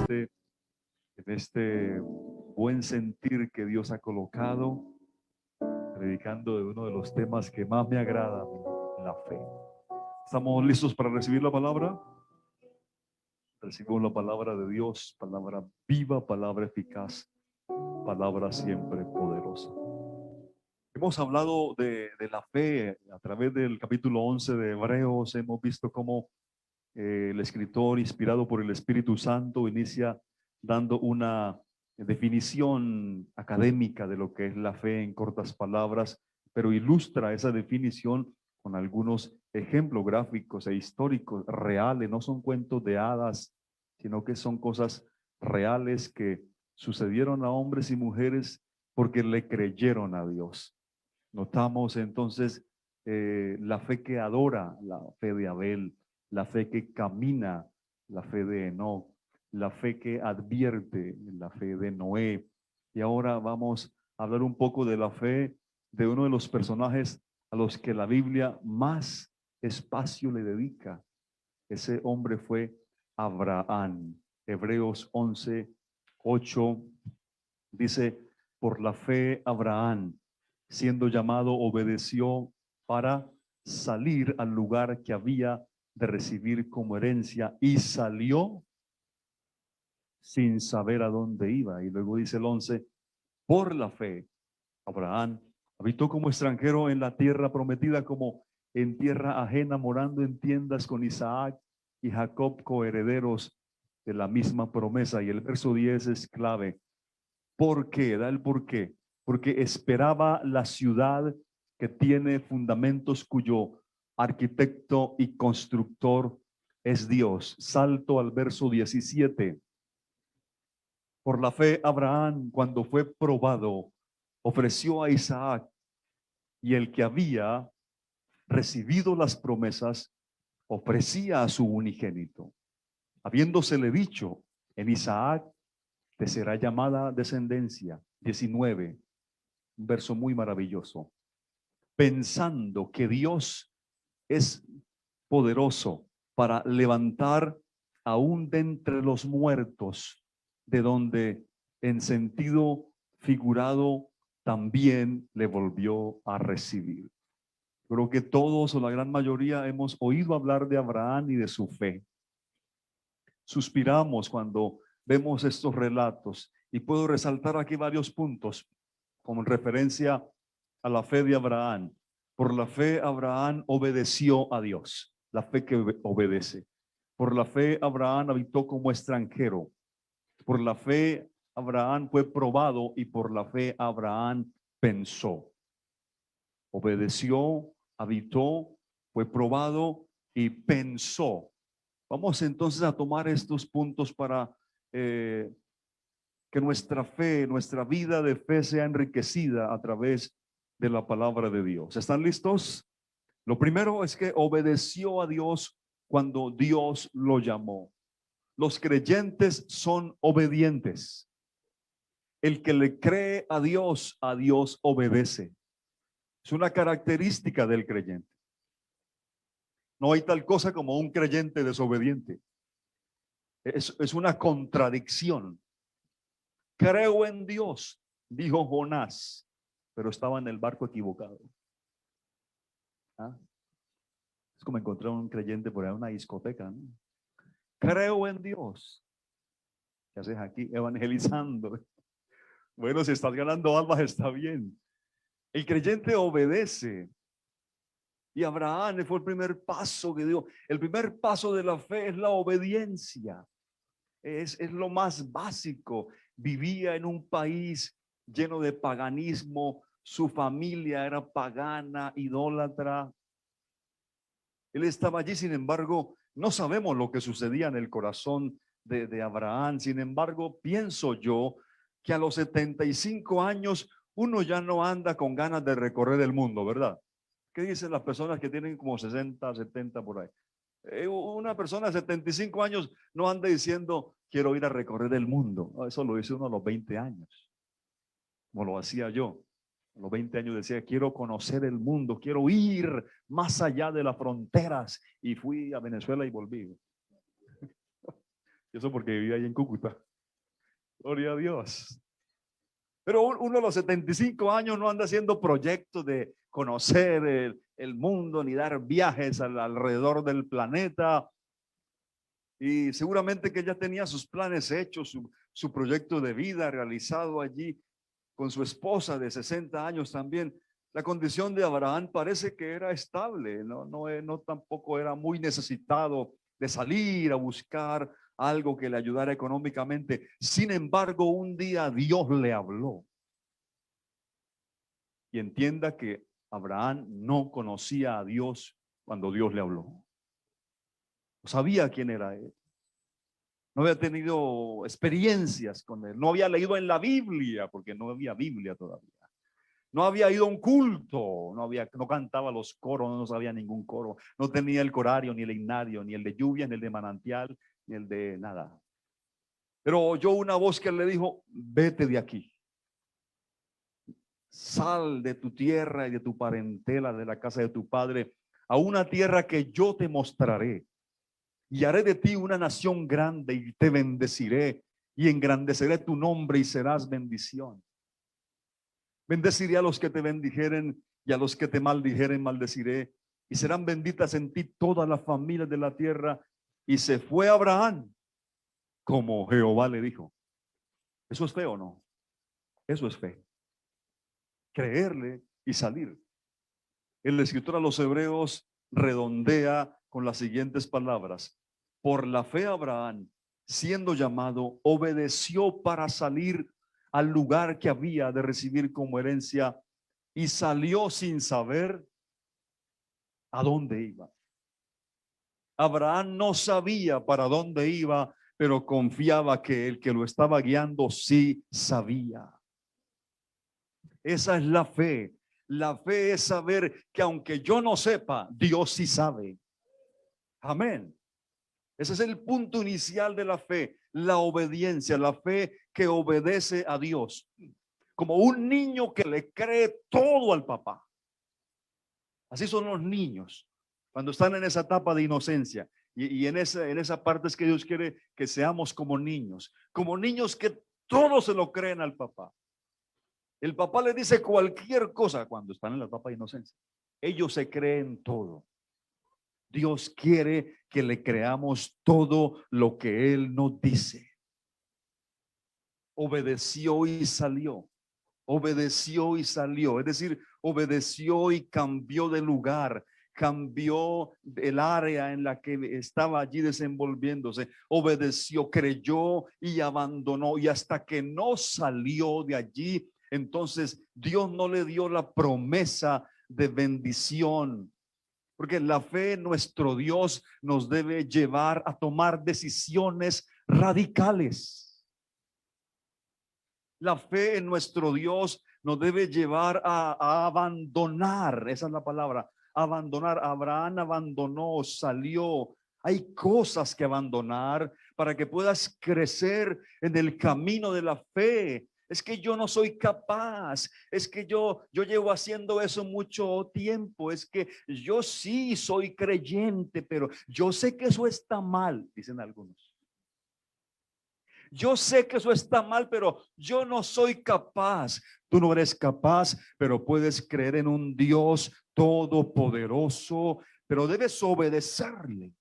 en este buen sentir que Dios ha colocado, predicando de uno de los temas que más me agrada a mí, la fe. ¿Estamos listos para recibir la palabra? Recibimos la palabra de Dios, palabra viva, palabra eficaz, palabra siempre poderosa. Hemos hablado de la fe a través del capítulo 11 de Hebreos. Hemos visto cómo el escritor, inspirado por el Espíritu Santo, inicia dando una definición académica de lo que es la fe en cortas palabras, pero ilustra esa definición con algunos ejemplos gráficos e históricos reales. No son cuentos de hadas, sino que son cosas reales que sucedieron a hombres y mujeres porque le creyeron a Dios. Notamos entonces la fe que adora, la fe de Abel, la fe que camina, la fe de Enoc, la fe que advierte, la fe de Noé. Y ahora vamos a hablar un poco de la fe de uno de los personajes a los que la Biblia más espacio le dedica. Ese hombre fue Abraham. Hebreos 11:8 dice: por la fe Abraham, siendo llamado, obedeció para salir al lugar que había de recibir como herencia, y salió sin saber a dónde iba. Y luego dice el 11: por la fe Abraham habitó como extranjero en la tierra prometida, como en tierra ajena, morando en tiendas con Isaac y Jacob, coherederos de la misma promesa. Y el verso 10 es clave. ¿Por qué? Da el por qué. Porque esperaba la ciudad que tiene fundamentos, cuyo arquitecto y constructor es Dios. Salto al verso 17. Por la fe Abraham, cuando fue probado, ofreció a Isaac, y el que había recibido las promesas ofrecía a su unigénito, habiéndosele dicho: en Isaac te será llamada descendencia. 19, un verso muy maravilloso. Pensando que Dios es poderoso para levantar aún de entre los muertos, de donde en sentido figurado también le volvió a recibir. Creo que todos o la gran mayoría hemos oído hablar de Abraham y de su fe. Suspiramos cuando vemos estos relatos, y puedo resaltar aquí varios puntos como referencia a la fe de Abraham. Por la fe Abraham obedeció a Dios, la fe que obedece. Por la fe Abraham habitó como extranjero. Por la fe Abraham fue probado, y por la fe Abraham pensó. Obedeció, habitó, fue probado y pensó. Vamos entonces a tomar estos puntos para que nuestra fe, nuestra vida de fe sea enriquecida a través de la palabra de Dios. ¿Están listos? Lo primero es que obedeció a Dios cuando Dios lo llamó. Los creyentes son obedientes. El que le cree a Dios obedece. Es una característica del creyente. No hay tal cosa como un creyente desobediente. Es una contradicción. Creo en Dios, dijo Jonás, pero estaba en el barco equivocado. ¿Ah? Es como encontrar un creyente por ahí en una discoteca, ¿no? Creo en Dios. ¿Qué haces aquí evangelizando? Bueno, si estás ganando almas está bien. El creyente obedece. Y Abraham fue el primer paso que dio. El primer paso de la fe es la obediencia. Es lo más básico. Vivía en un país lleno de paganismo. Su familia era pagana, idólatra. Él estaba allí, sin embargo, no sabemos lo que sucedía en el corazón de Abraham. Sin embargo, pienso yo que a los 75 años uno ya no anda con ganas de recorrer el mundo, ¿verdad? ¿Qué dicen las personas que tienen como 60, 70 por ahí? Una persona de 75 años no anda diciendo: quiero ir a recorrer el mundo. Eso lo dice uno a los 20 años, como lo hacía yo. A los 20 años decía: quiero conocer el mundo, quiero ir más allá de las fronteras. Y fui a Venezuela y volví. Y eso porque vivía ahí en Cúcuta. Gloria a Dios. Pero uno a los 75 años no anda haciendo proyectos de conocer el mundo ni dar viajes alrededor del planeta. Y seguramente que ya tenía sus planes hechos, su proyecto de vida realizado allí con su esposa de 60 años también. La condición de Abraham parece que era estable, no tampoco era muy necesitado de salir a buscar algo que le ayudara económicamente. Sin embargo, un día Dios le habló. Y entienda que Abraham no conocía a Dios cuando Dios le habló. No sabía quién era él. No había tenido experiencias con él. No había leído en la Biblia, porque no había Biblia todavía. No había ido a un culto, no cantaba los coros, no sabía ningún coro. No tenía el corario, ni el himnario, ni el de lluvia, ni el de manantial, ni el de nada. Pero oyó una voz que le dijo: vete de aquí. Sal de tu tierra y de tu parentela, de la casa de tu padre, a una tierra que yo te mostraré. Y haré de ti una nación grande y te bendeciré y engrandeceré tu nombre y serás bendición. Bendeciré a los que te bendijeren y a los que te maldijeren maldeciré. Y serán benditas en ti todas las familias de la tierra. Y se fue Abraham como Jehová le dijo. ¿Eso es fe o no? Eso es fe. Creerle y salir. El escritor a los Hebreos redondea con las siguientes palabras: por la fe Abraham, siendo llamado, obedeció para salir al lugar que había de recibir como herencia, y salió sin saber a dónde iba. Abraham no sabía para dónde iba, pero confiaba que el que lo estaba guiando sí sabía. Esa es la fe. La fe es saber que aunque yo no sepa, Dios sí sabe. Amén. Ese es el punto inicial de la fe, la obediencia, la fe que obedece a Dios. Como un niño que le cree todo al papá. Así son los niños cuando están en esa etapa de inocencia. Y en esa parte es que Dios quiere que seamos como niños que todo se lo creen al papá. El papá le dice cualquier cosa cuando están en la etapa de inocencia. Ellos se creen todo. Dios quiere que le creamos todo lo que Él nos dice. Obedeció y salió. Obedeció y salió. Es decir, obedeció y cambió de lugar. Cambió el área en la que estaba allí desenvolviéndose. Obedeció, creyó y abandonó. Y hasta que no salió de allí, entonces Dios no le dio la promesa de bendición. Porque la fe en nuestro Dios nos debe llevar a tomar decisiones radicales. La fe en nuestro Dios nos debe llevar a abandonar, esa es la palabra, abandonar. Abraham abandonó, salió. Hay cosas que abandonar para que puedas crecer en el camino de la fe. Es que yo no soy capaz, es que yo llevo haciendo eso mucho tiempo, es que yo sí soy creyente, pero yo sé que eso está mal, dicen algunos. Yo sé que eso está mal, pero yo no soy capaz. Tú no eres capaz, pero puedes creer en un Dios todopoderoso, pero debes obedecerle.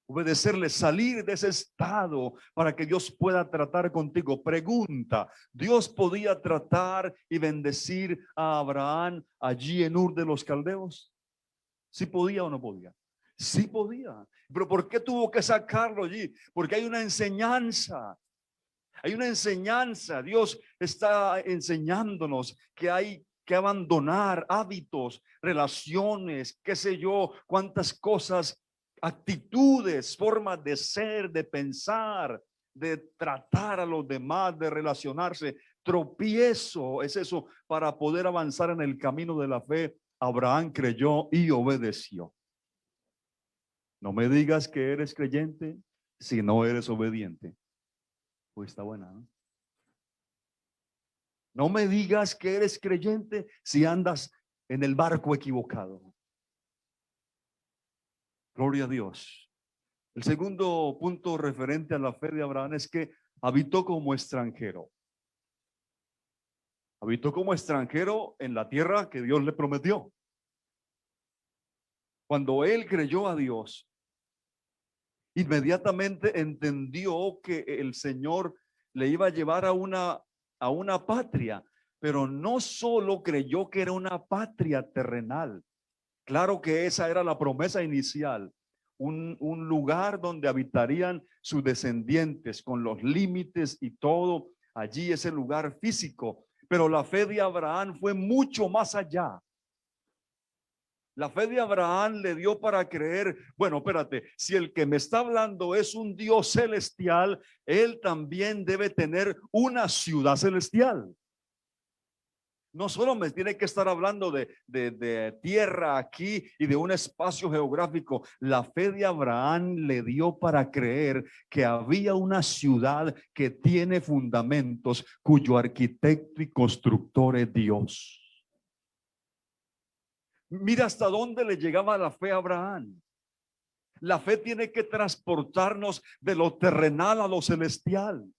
Obedecerle, salir de ese estado para que Dios pueda tratar contigo. Pregunta: ¿Dios podía tratar y bendecir a Abraham allí en Ur de los Caldeos? ¿Sí podía o no podía? Sí podía. Pero ¿por qué tuvo que sacarlo allí? Porque hay una enseñanza. Hay una enseñanza. Dios está enseñándonos que hay que abandonar hábitos, relaciones, qué sé yo, cuántas cosas, actitudes, formas de ser, de pensar, de tratar a los demás, de relacionarse. Tropiezo es eso para poder avanzar en el camino de la fe. Abraham creyó y obedeció. No me digas que eres creyente si no eres obediente. Pues está buena, ¿no? No me digas que eres creyente si andas en el barco equivocado. Gloria a Dios. El segundo punto referente a la fe de Abraham es que habitó como extranjero. Habitó como extranjero en la tierra que Dios le prometió. Cuando él creyó a Dios, inmediatamente entendió que el Señor le iba a llevar a una patria, pero no solo creyó que era una patria terrenal. Claro que esa era la promesa inicial, un lugar donde habitarían sus descendientes con los límites y todo, allí ese lugar físico. Pero la fe de Abraham fue mucho más allá. La fe de Abraham le dio para creer, bueno, espérate, si el que me está hablando es un Dios celestial, él también debe tener una ciudad celestial. No solo me tiene que estar hablando de tierra aquí y de un espacio geográfico. La fe de Abraham le dio para creer que había una ciudad que tiene fundamentos, cuyo arquitecto y constructor es Dios. Mira hasta dónde le llegaba la fe a Abraham. La fe tiene que transportarnos de lo terrenal a lo celestial.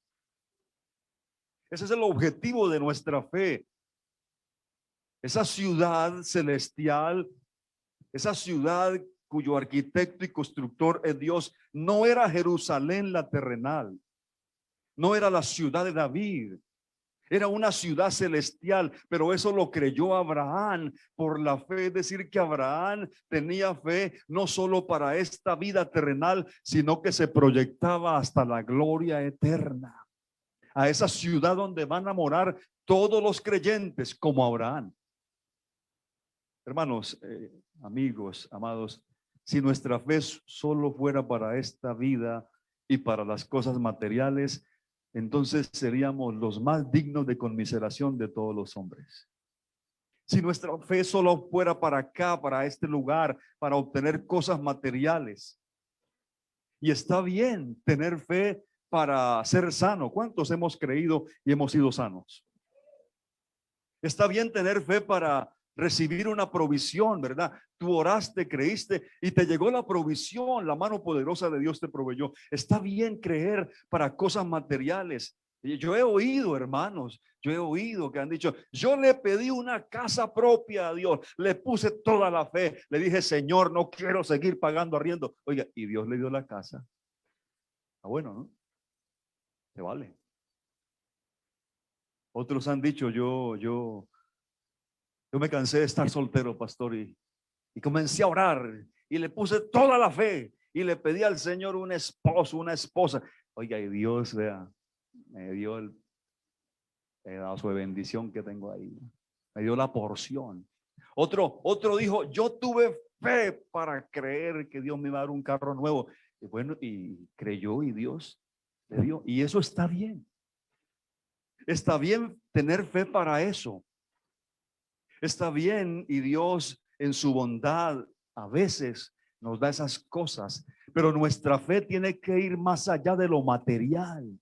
Ese es el objetivo de nuestra fe. Esa ciudad celestial, esa ciudad cuyo arquitecto y constructor es Dios, no era Jerusalén la terrenal, no era la ciudad de David, era una ciudad celestial, pero eso lo creyó Abraham por la fe. Es decir, que Abraham tenía fe no solo para esta vida terrenal, sino que se proyectaba hasta la gloria eterna, a esa ciudad donde van a morar todos los creyentes como Abraham. Hermanos, amigos, amados, si nuestra fe solo fuera para esta vida y para las cosas materiales, entonces seríamos los más dignos de conmiseración de todos los hombres. Si nuestra fe solo fuera para acá, para este lugar, para obtener cosas materiales. Y está bien tener fe para ser sano. ¿Cuántos hemos creído y hemos sido sanos? Está bien tener fe para recibir una provisión, ¿verdad? Tú oraste, creíste y te llegó la provisión, la mano poderosa de Dios te proveyó. Está bien creer para cosas materiales. Y yo he oído, hermanos, yo he oído que han dicho, yo le pedí una casa propia a Dios, le puse toda la fe, le dije, Señor, no quiero seguir pagando arriendo. Oiga, y Dios le dio la casa. Ah, bueno, ¿no? Se vale. Otros han dicho, yo me cansé de estar soltero, pastor, y comencé a orar y le puse toda la fe y le pedí al Señor un esposo, una esposa. Oiga, y Dios, vea, me dio el pedazo de bendición que tengo ahí. Me dio la porción. Otro dijo, yo tuve fe para creer que Dios me iba a dar un carro nuevo. Y bueno, y creyó y Dios le dio. Y eso está bien. Está bien tener fe para eso. Está bien y Dios en su bondad a veces nos da esas cosas, pero nuestra fe tiene que ir más allá de lo material.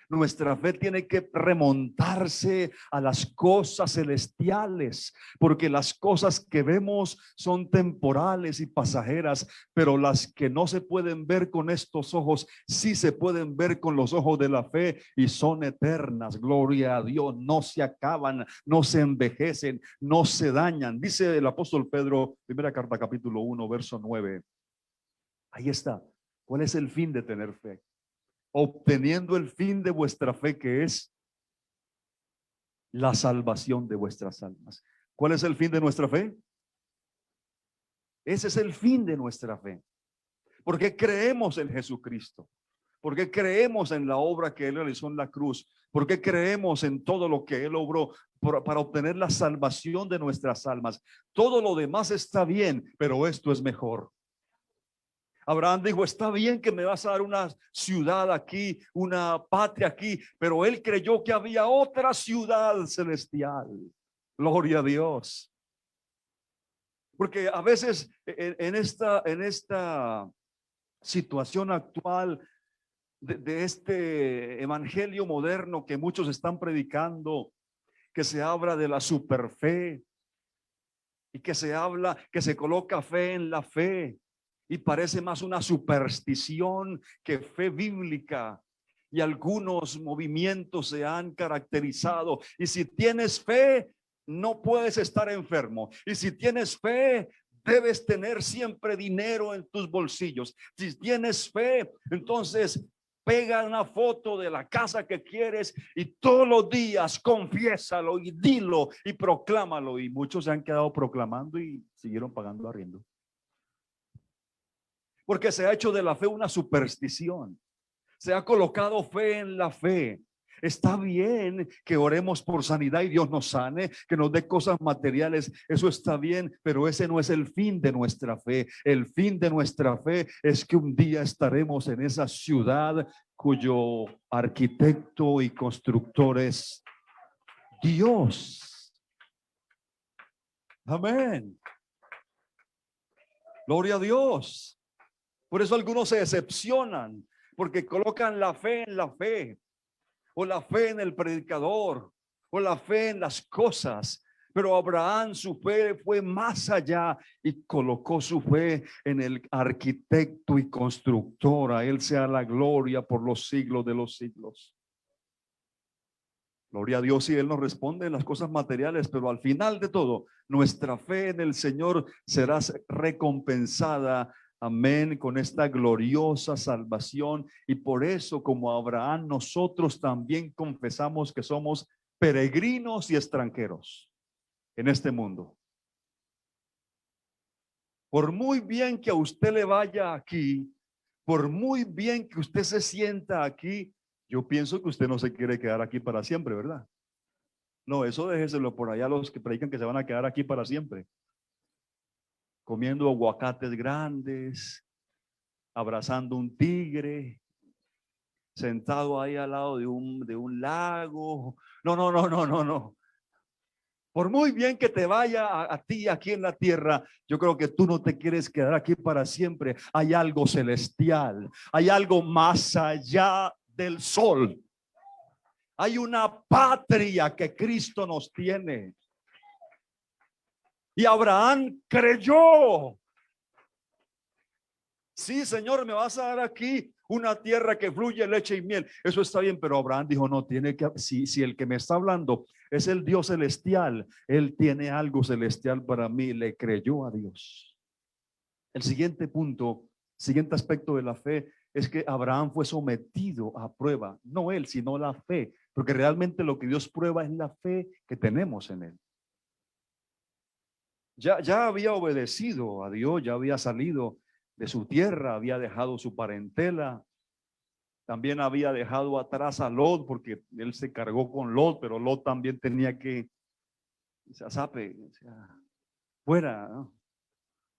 Nuestra fe tiene que remontarse a las cosas celestiales, porque las cosas que vemos son temporales y pasajeras, pero las que no se pueden ver con estos ojos, sí se pueden ver con los ojos de la fe y son eternas. Gloria a Dios, no se acaban, no se envejecen, no se dañan. Dice el apóstol Pedro, primera carta, capítulo 1, verso 9. Ahí está. ¿Cuál es el fin de tener fe? Obteniendo el fin de vuestra fe, que es la salvación de vuestras almas. ¿Cuál es el fin de nuestra fe? Ese es el fin de nuestra fe. Porque creemos en Jesucristo. Porque creemos en la obra que Él realizó en la cruz. Porque creemos en todo lo que Él obró para obtener la salvación de nuestras almas. Todo lo demás está bien, pero esto es mejor. Abraham dijo, está bien que me vas a dar una ciudad aquí, una patria aquí, pero él creyó que había otra ciudad celestial. Gloria a Dios. Porque a veces en esta situación actual de este evangelio moderno que muchos están predicando, que se habla de la superfe y que se habla, que se coloca fe en la fe. y parece más una superstición que fe bíblica. Y algunos movimientos se han caracterizado. Y si tienes fe, no puedes estar enfermo. Y si tienes fe, debes tener siempre dinero en tus bolsillos. Si tienes fe, entonces pega una foto de la casa que quieres y todos los días confiésalo y dilo y proclámalo. Y muchos se han quedado proclamando y siguieron pagando arriendo. Porque se ha hecho de la fe una superstición. Se ha colocado fe en la fe. Está bien que oremos por sanidad y Dios nos sane, que nos dé cosas materiales. Eso está bien, pero ese no es el fin de nuestra fe. El fin de nuestra fe es que un día estaremos en esa ciudad cuyo arquitecto y constructor es Dios. Amén. Gloria a Dios. Por eso algunos se decepcionan, porque colocan la fe en la fe, o la fe en el predicador, o la fe en las cosas. Pero Abraham, su fe fue más allá y colocó su fe en el arquitecto y constructor. A él sea la gloria por los siglos de los siglos. Gloria a Dios, y él nos responde en las cosas materiales, pero al final de todo, nuestra fe en el Señor será recompensada. Amén, con esta gloriosa salvación. Y por eso, como Abraham, nosotros también confesamos que somos peregrinos y extranjeros en este mundo. Por muy bien que a usted le vaya aquí, por muy bien que usted se sienta aquí, yo pienso que usted no se quiere quedar aquí para siempre, ¿verdad? No, eso déjeselo por allá a los que predican que se van a quedar aquí para siempre, comiendo aguacates grandes, abrazando un tigre, sentado ahí al lado de un lago. No, no, no, no, no, no. Por muy bien que te vaya a ti aquí en la tierra, yo creo que tú no te quieres quedar aquí para siempre. Hay algo celestial, hay algo más allá del sol. Hay una patria que Cristo nos tiene. Y Abraham creyó. Sí, Señor, me vas a dar aquí una tierra que fluye leche y miel. Eso está bien, pero Abraham dijo, no, tiene que, si el que me está hablando es el Dios celestial, él tiene algo celestial para mí. Le creyó a Dios. El siguiente punto, siguiente aspecto de la fe es que Abraham fue sometido a prueba, no él, sino la fe, porque realmente lo que Dios prueba es la fe que tenemos en él. Ya había obedecido a Dios, ya había salido de su tierra, había dejado su parentela, también había dejado atrás a Lot, porque él se cargó con Lot, pero Lot también tenía que, fuera, ¿no?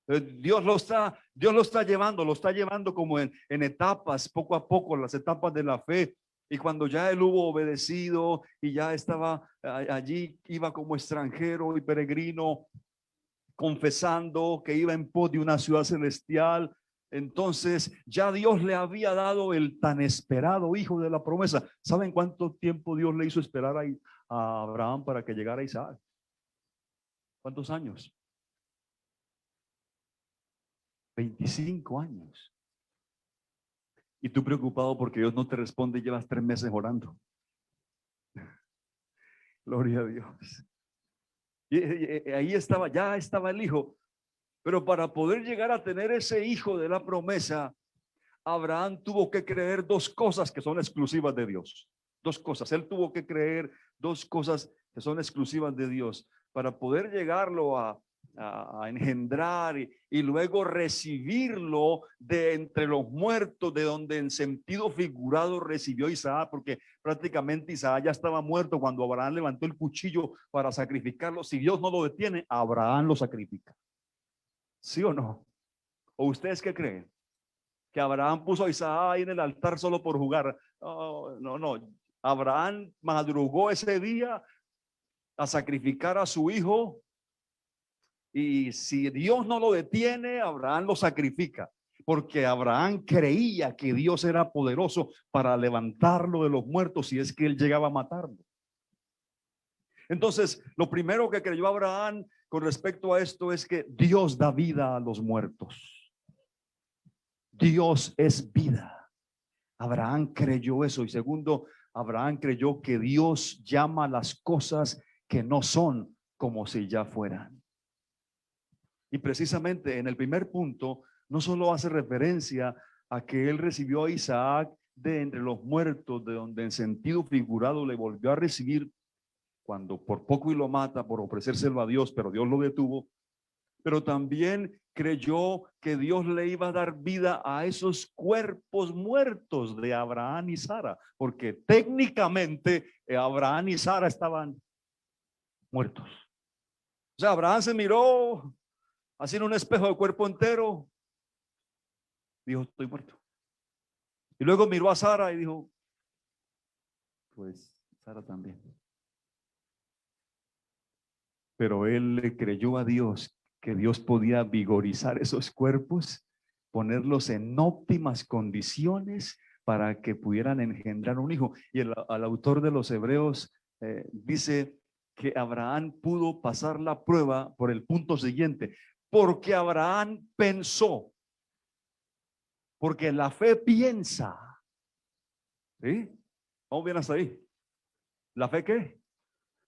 Dios lo está llevando, como en etapas, poco a poco, las etapas de la fe. Y cuando ya él hubo obedecido y ya estaba allí, iba como extranjero y peregrino, confesando que iba en pos de una ciudad celestial. Entonces ya Dios le había dado el tan esperado hijo de la promesa. ¿Saben cuánto tiempo Dios le hizo esperar a Abraham para que llegara Isaac? ¿Cuántos años? 25 años. Y tú preocupado porque Dios no te responde y llevas 3 meses orando. Gloria a Dios. Y ahí estaba, ya estaba el hijo. Pero para poder llegar a tener ese hijo de la promesa, Abraham tuvo que creer 2 cosas que son exclusivas de Dios. 2 cosas. Él tuvo que creer 2 cosas que son exclusivas de Dios para poder llegarlo a engendrar y luego recibirlo de entre los muertos, de donde en sentido figurado recibió Isaac, porque prácticamente Isaac ya estaba muerto cuando Abraham levantó el cuchillo para sacrificarlo. Si Dios no lo detiene, Abraham lo sacrifica. ¿Sí o no? ¿O ustedes qué creen? Que Abraham puso a Isaac ahí en el altar solo por jugar. No, no, no. Abraham madrugó ese día a sacrificar a su hijo. Y si Dios no lo detiene, Abraham lo sacrifica. Porque Abraham creía que Dios era poderoso para levantarlo de los muertos si es que él llegaba a matarlo. Entonces, lo primero que creyó Abraham con respecto a esto es que Dios da vida a los muertos. Dios es vida. Abraham creyó eso. Y segundo, Abraham creyó que Dios llama las cosas que no son como si ya fueran. Y precisamente en el primer punto, no solo hace referencia a que él recibió a Isaac de entre los muertos, de donde en sentido figurado le volvió a recibir cuando por poco y lo mata por ofrecérselo a Dios, pero Dios lo detuvo. Pero también creyó que Dios le iba a dar vida a esos cuerpos muertos de Abraham y Sara, porque técnicamente Abraham y Sara estaban muertos. O sea, Abraham se miró así en un espejo de cuerpo entero, dijo, estoy muerto. Y luego miró a Sara y dijo, pues Sara también. Pero él le creyó a Dios que Dios podía vigorizar esos cuerpos, ponerlos en óptimas condiciones para que pudieran engendrar un hijo. Y al autor de los Hebreos dice que Abraham pudo pasar la prueba por el punto siguiente, porque Abraham pensó, porque la fe piensa. ¿Sí? Vamos bien hasta ahí. ¿La fe qué?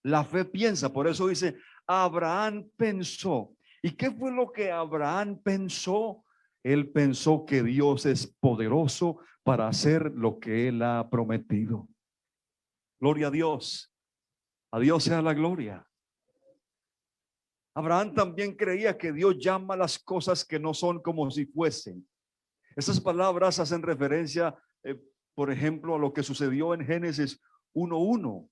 La fe piensa, por eso dice, Abraham pensó. ¿Y qué fue lo que Abraham pensó? Él pensó que Dios es poderoso para hacer lo que él ha prometido. Gloria a Dios. A Dios sea la gloria. Abraham también creía que Dios llama las cosas que no son como si fuesen. Esas palabras hacen referencia, por ejemplo, a lo que sucedió en Génesis 1:1.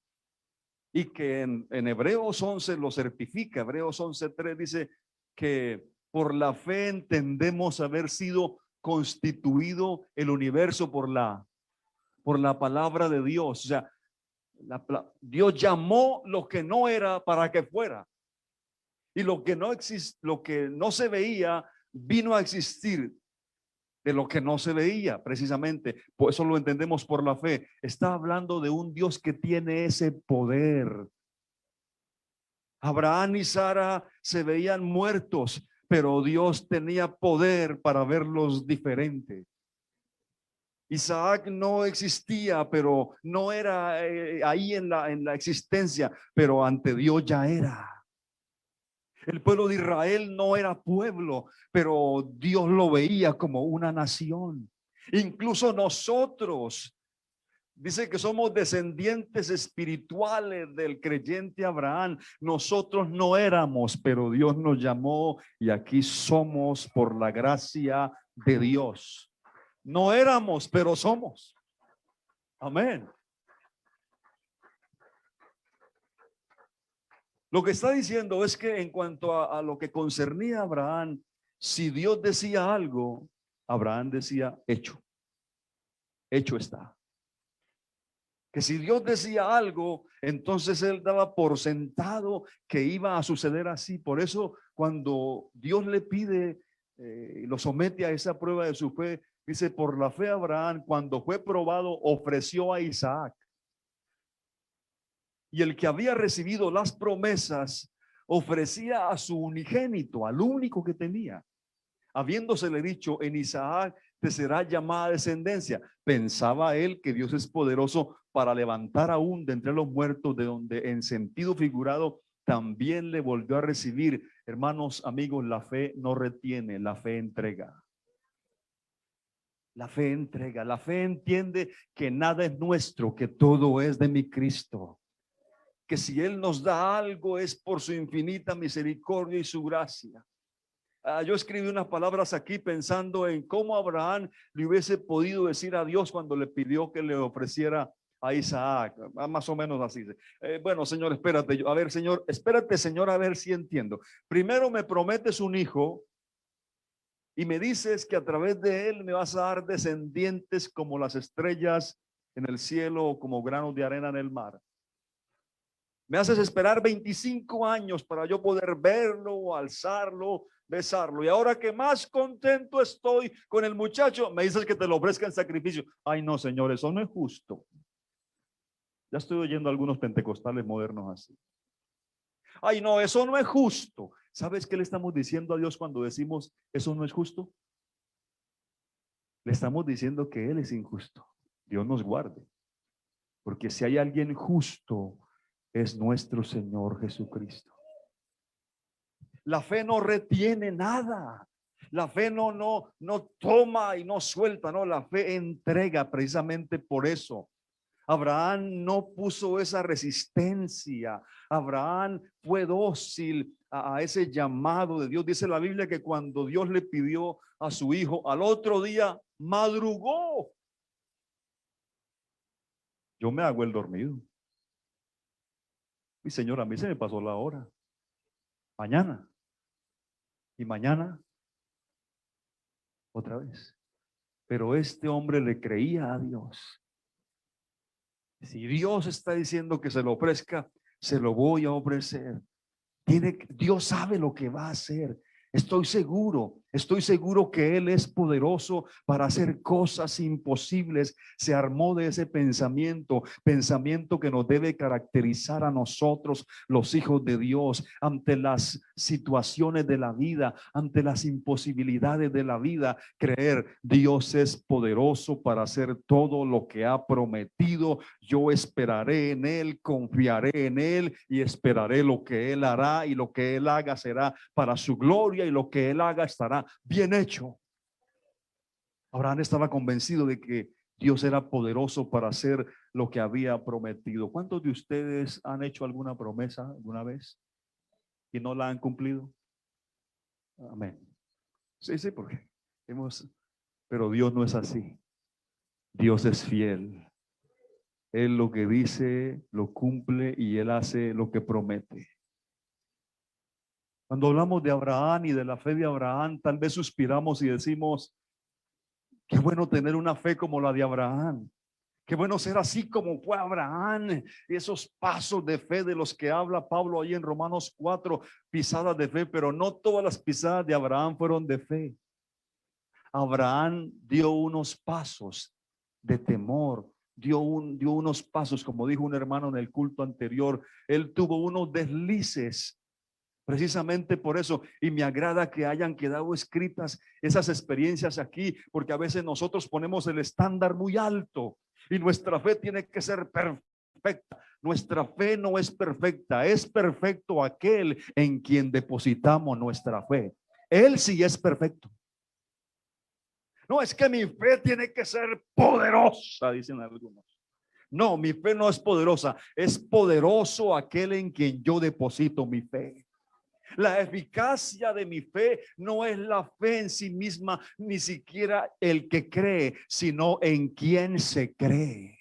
Y que en Hebreos 11 lo certifica. Hebreos 11:3 dice que por la fe entendemos haber sido constituido el universo por la palabra de Dios. O sea, Dios llamó lo que no era para que fuera. Y lo que no existe, lo que no se veía, vino a existir de lo que no se veía, precisamente. Por eso lo entendemos por la fe. Está hablando de un Dios que tiene ese poder. Abraham y Sara se veían muertos, pero Dios tenía poder para verlos diferente. Isaac no existía, pero no era ahí en la existencia, pero ante Dios ya era. El pueblo de Israel no era pueblo, pero Dios lo veía como una nación. Incluso nosotros, dice que somos descendientes espirituales del creyente Abraham. Nosotros no éramos, pero Dios nos llamó y aquí somos por la gracia de Dios. No éramos, pero somos. Amén. Lo que está diciendo es que en cuanto a lo que concernía a Abraham, si Dios decía algo, Abraham decía hecho. Hecho está. Que si Dios decía algo, entonces él daba por sentado que iba a suceder así. Por eso cuando Dios le pide, lo somete a esa prueba de su fe, dice, por la fe Abraham, cuando fue probado, ofreció a Isaac. Y el que había recibido las promesas, ofrecía a su unigénito, al único que tenía, habiéndosele dicho, en Isaac te será llamada descendencia. Pensaba él que Dios es poderoso para levantar aún de entre los muertos, de donde en sentido figurado también le volvió a recibir. Hermanos, amigos, la fe no retiene, la fe entrega. La fe entrega, la fe entiende que nada es nuestro, que todo es de mi Cristo. Que si Él nos da algo es por su infinita misericordia y su gracia. Yo escribí unas palabras aquí pensando en cómo Abraham le hubiese podido decir a Dios cuando le pidió que le ofreciera a Isaac, más o menos así. Bueno, Señor, espérate, a ver, Señor, espérate, Señor, a ver si entiendo. Primero me prometes un hijo y me dices que a través de él me vas a dar descendientes como las estrellas en el cielo o como granos de arena en el mar. Me haces esperar 25 años para yo poder verlo, alzarlo, besarlo. Y ahora que más contento estoy con el muchacho, me dices que te lo ofrezca en sacrificio. Ay, no, Señor, eso no es justo. Ya estoy oyendo a algunos pentecostales modernos así. Ay, no, eso no es justo. ¿Sabes qué le estamos diciendo a Dios cuando decimos eso no es justo? le estamos diciendo que Él es injusto. Dios nos guarde. Porque si hay alguien justo, es nuestro Señor Jesucristo. La fe no retiene nada. La fe no toma y no suelta, no, la fe entrega. Precisamente por eso Abraham no puso esa resistencia. Abraham fue dócil a ese llamado de Dios. Dice la Biblia que cuando Dios le pidió a su hijo, al otro día madrugó. Yo me hago el dormido. Mi Señor, a mí se me pasó la hora. Mañana. Y mañana otra vez. Pero este hombre le creía a Dios. Si Dios está diciendo que se lo ofrezca, se lo voy a ofrecer. Dios sabe lo que va a hacer. Estoy seguro que Él es poderoso para hacer cosas imposibles. Se armó de ese pensamiento que nos debe caracterizar a nosotros, los hijos de Dios, ante las situaciones de la vida, ante las imposibilidades de la vida. Creer, Dios es poderoso para hacer todo lo que ha prometido. Yo esperaré en Él, confiaré en Él y esperaré lo que Él hará, y lo que Él haga será para su gloria, y lo que Él haga estará bien hecho. Abraham estaba convencido de que Dios era poderoso para hacer lo que había prometido. ¿Cuántos de ustedes han hecho alguna promesa alguna vez y no la han cumplido? Amén. Sí, porque pero Dios no es así. Dios es fiel. Él lo que dice lo cumple, y Él hace lo que promete. Cuando hablamos de Abraham y de la fe de Abraham, tal vez suspiramos y decimos: qué bueno tener una fe como la de Abraham. Qué bueno ser así como fue Abraham. Esos pasos de fe de los que habla Pablo ahí en Romanos 4, pisadas de fe, pero no todas las pisadas de Abraham fueron de fe. Abraham dio unos pasos de temor, dio unos pasos, como dijo un hermano en el culto anterior, él tuvo unos deslices. Precisamente por eso, y me agrada que hayan quedado escritas esas experiencias aquí, porque a veces nosotros ponemos el estándar muy alto y nuestra fe tiene que ser perfecta. Nuestra fe no es perfecta, es perfecto aquel en quien depositamos nuestra fe. Él sí es perfecto. No es que mi fe tiene que ser poderosa, dicen algunos. No, mi fe no es poderosa, es poderoso aquel en quien yo deposito mi fe. La eficacia de mi fe no es la fe en sí misma, ni siquiera el que cree, sino en quien se cree.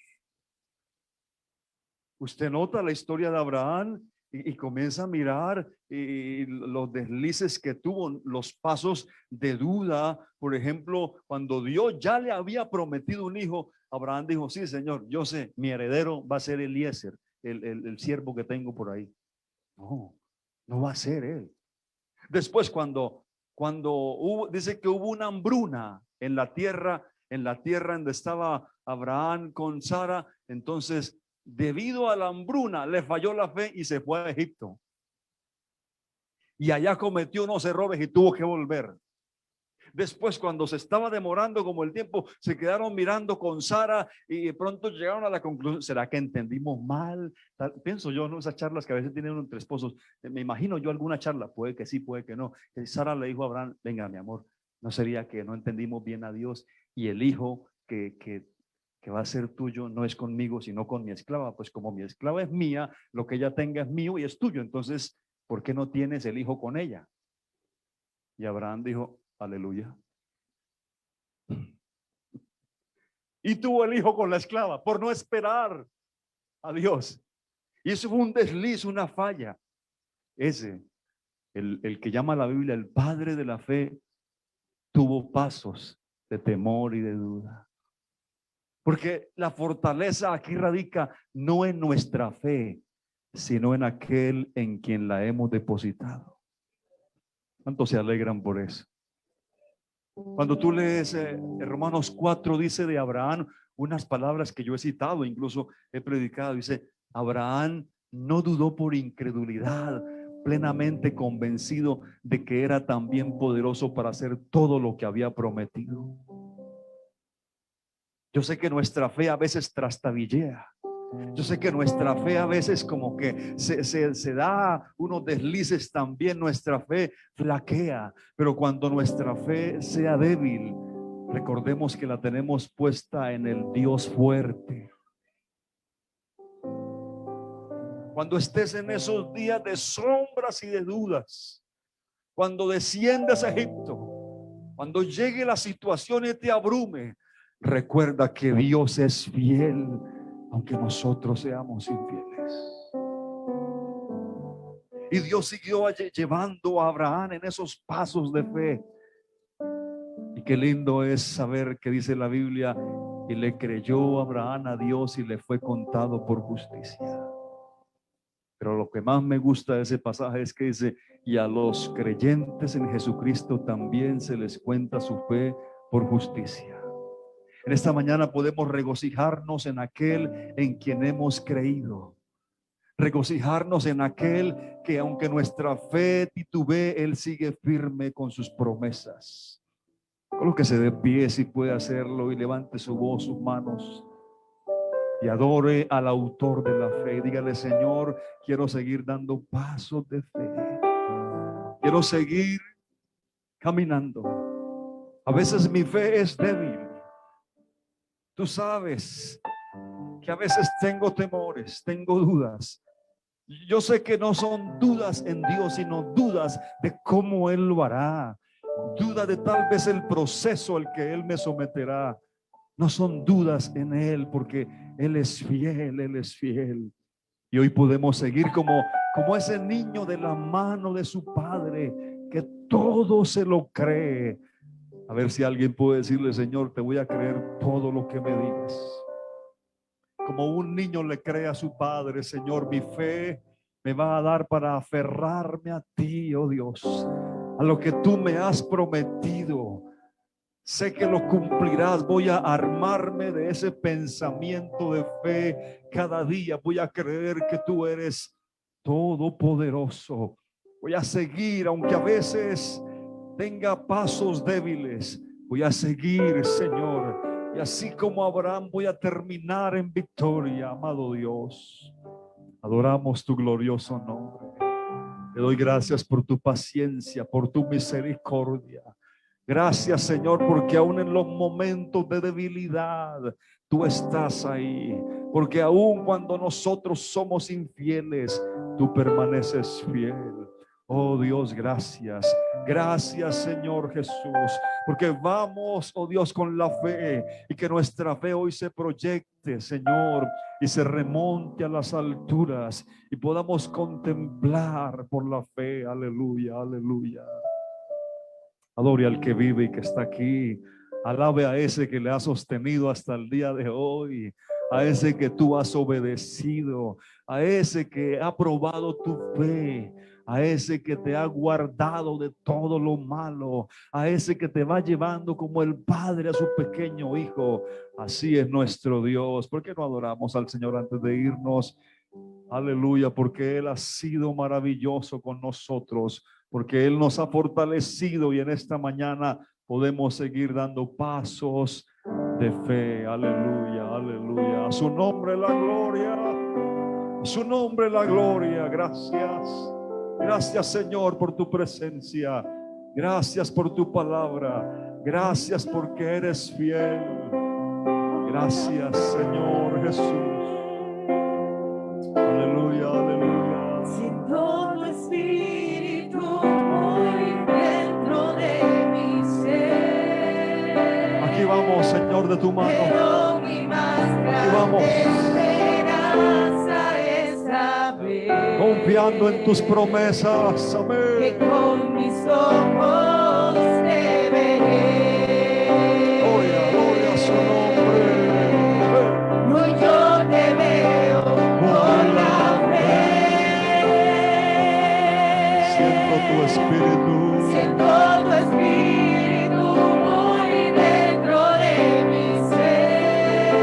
Usted nota la historia de Abraham y comienza a mirar los deslices que tuvo, los pasos de duda. Por ejemplo, cuando Dios ya le había prometido un hijo, Abraham dijo: sí, Señor, yo sé, mi heredero va a ser Eliezer, el siervo que tengo por ahí. No va a ser él. Después, cuando dice que hubo una hambruna en la tierra donde estaba Abraham con Sara, entonces, debido a la hambruna, le falló la fe y se fue a Egipto. Y allá cometió unos errores y tuvo que volver. Después, cuando se estaba demorando como el tiempo, se quedaron mirando con Sara y de pronto llegaron a la conclusión: ¿será que entendimos mal? Pienso yo, ¿no? Esas charlas que a veces tienen uno entre esposos. Me imagino yo alguna charla, puede que sí, puede que no. Sara le dijo a Abraham: venga, mi amor, ¿no sería que no entendimos bien a Dios? Y el hijo que va a ser tuyo no es conmigo, sino con mi esclava. Pues como mi esclava es mía, lo que ella tenga es mío y es tuyo. Entonces, ¿por qué no tienes el hijo con ella? Y Abraham dijo: aleluya. Y tuvo el hijo con la esclava por no esperar a Dios. Y eso fue un desliz, una falla. El que llama a la Biblia el padre de la fe, tuvo pasos de temor y de duda. Porque la fortaleza aquí radica no en nuestra fe, sino en aquel en quien la hemos depositado. ¿Cuántos se alegran por eso? Cuando tú lees Romanos 4, dice de Abraham unas palabras que yo he citado, incluso he predicado. Dice: Abraham no dudó por incredulidad, plenamente convencido de que era también poderoso para hacer todo lo que había prometido. Yo sé que nuestra fe a veces trastabillea. Yo sé que nuestra fe a veces como que se da unos deslices también, nuestra fe flaquea, pero cuando nuestra fe sea débil, recordemos que la tenemos puesta en el Dios fuerte. Cuando estés en esos días de sombras y de dudas, cuando desciendas a Egipto, cuando llegue la situación y te abrume, recuerda que Dios es fiel, aunque nosotros seamos infieles. Y Dios siguió llevando a Abraham en esos pasos de fe. Y qué lindo es saber que dice la Biblia, y le creyó Abraham a Dios y le fue contado por justicia. Pero lo que más me gusta de ese pasaje es que dice, y a los creyentes en Jesucristo también se les cuenta su fe por justicia. En esta mañana podemos regocijarnos en aquel en quien hemos creído. Regocijarnos en aquel que aunque nuestra fe titubee, Él sigue firme con sus promesas. Colóquese de pie si puede hacerlo y levante su voz, sus manos y adore al autor de la fe. Dígale: Señor, quiero seguir dando pasos de fe. Quiero seguir caminando. A veces mi fe es débil. Tú sabes que a veces tengo temores, tengo dudas. Yo sé que no son dudas en Dios, sino dudas de cómo Él lo hará. Dudas de tal vez el proceso al que Él me someterá. No son dudas en Él, porque Él es fiel, Él es fiel. Y hoy podemos seguir como ese niño de la mano de su padre, que todo se lo cree. A ver si alguien puede decirle: Señor, te voy a creer todo lo que me digas. Como un niño le cree a su padre: Señor, mi fe me va a dar para aferrarme a ti, oh Dios, a lo que tú me has prometido. Sé que lo cumplirás. Voy a armarme de ese pensamiento de fe cada día. Voy a creer que tú eres todopoderoso. Voy a seguir, aunque a veces tenga pasos débiles. Voy a seguir, Señor. Y así como Abraham, voy a terminar en victoria, amado Dios. Adoramos tu glorioso nombre. Te doy gracias por tu paciencia, por tu misericordia. Gracias, Señor, porque aún en los momentos de debilidad tú estás ahí. Porque aún cuando nosotros somos infieles, tú permaneces fiel. Oh Dios, gracias. Gracias, Señor Jesús, porque vamos, oh Dios, con la fe, y que nuestra fe hoy se proyecte, Señor, y se remonte a las alturas y podamos contemplar por la fe. Aleluya, aleluya. Adore al que vive y que está aquí. Alabe a ese que le ha sostenido hasta el día de hoy, a ese que tú has obedecido, a ese que ha probado tu fe, a ese que te ha guardado de todo lo malo, a ese que te va llevando como el padre a su pequeño hijo. Así es nuestro Dios. ¿Por qué no adoramos al Señor antes de irnos? Aleluya, porque Él ha sido maravilloso con nosotros, porque Él nos ha fortalecido, y en esta mañana podemos seguir dando pasos de fe. Aleluya, aleluya. A su nombre la gloria, a su nombre la gloria. Gracias, gracias, Señor, por tu presencia. Gracias por tu palabra. Gracias porque eres fiel. Gracias, Señor Jesús. Aleluya, aleluya. Si todo espíritu muy dentro de mi ser. Aquí vamos, Señor, de tu mano. Pero mi más grande esperanza es saber, Confiando en tus promesas. Amén. que con mis ojos te veré. Gloria, gloria a su nombre. No, yo te veo con la fe. Siento tu espíritu. Siento tu espíritu muy dentro de mi ser.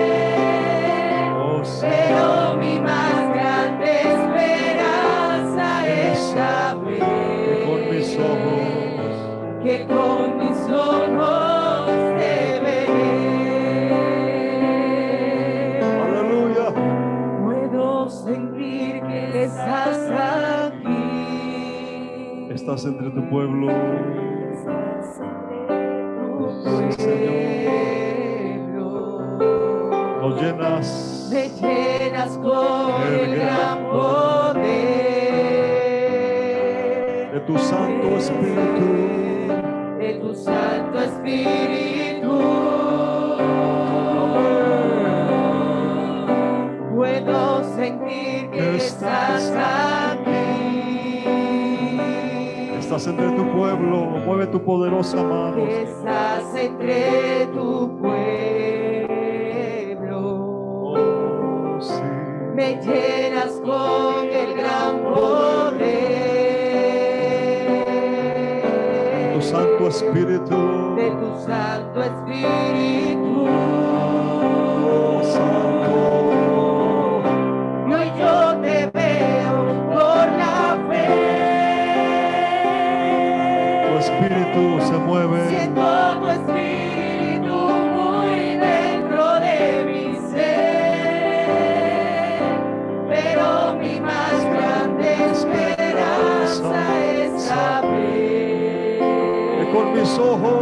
Oh, sí. Pero mi más grande esperanza es saber Que con mis ojos que con mis ojos te veré. estás entre tu pueblo. Tu Señor. pueblo. Nos llenas. Me llenas con el gran poder De tu Santo Espíritu. de tu Santo Espíritu. Puedo sentir que estás aquí. Estás entre tu pueblo. Mueve tu poderosa mano. Que estás entre tu pueblo. Oh, sí. Me llenas con el gran poder Tu Santo Espíritu. de tu Santo Espíritu. Santo. Y hoy yo te veo por la fe. Tu Espíritu se mueve. Siento tu Espíritu muy dentro de mi ser. Pero mi más grande esperanza es saber Que con mis ojos